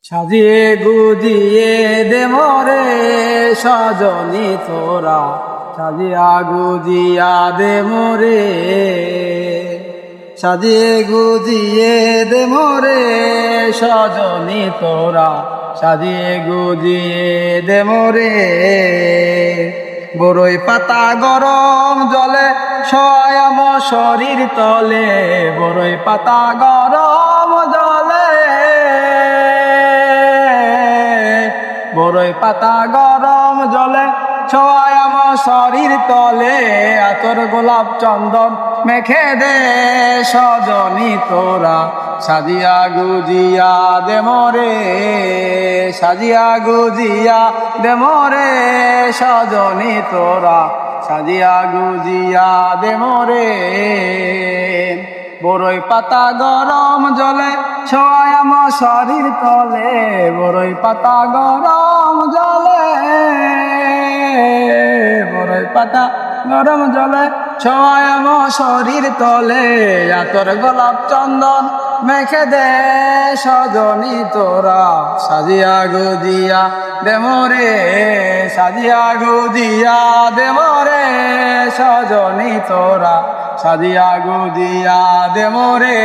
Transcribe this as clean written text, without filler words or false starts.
সাজিয়ে গুজিয়ে দে মোরে সজনী তোরা, সাজিয়া গুজিয়া দে মোরে, সাজিয়ে গুজিয়ে দে মোরে সজনী তোরা, সাজিয়ে গুজিয়ে দে মোরে। বরই পাতা গরম জলে শোয় আমার শরীর তলে, বরই পাতা গরম জলে, বরই পাতা গরম জলে ছোঁয়ায় আমার শরীর তলে। আতর গোলাপ চন্দন মেখে দে সজনী তোরা, সাজিয়া গুজিয়া দে মোরে, সাজিয়া গুজিয়া দে মোরে সজনী তোরা, সাজিয়া গুজিয়া দে মোরে। বরই পাতা গরম জলে ছোঁয়ায় আমার শরীর তলে, বরই পাতা গরম জলে, বরই পাতা গরম জলে ছোঁয়ায় আমার শরীর তলে। আতর গোলাপ চন্দন মেখে দে সজনী তোরা, সাজিয়া গুজিয়া দে মোরে, সাজিয়া গুজিয়া দে মোরে সজনী তোরা, সাজিয়া গুজিয়া দে মোরে।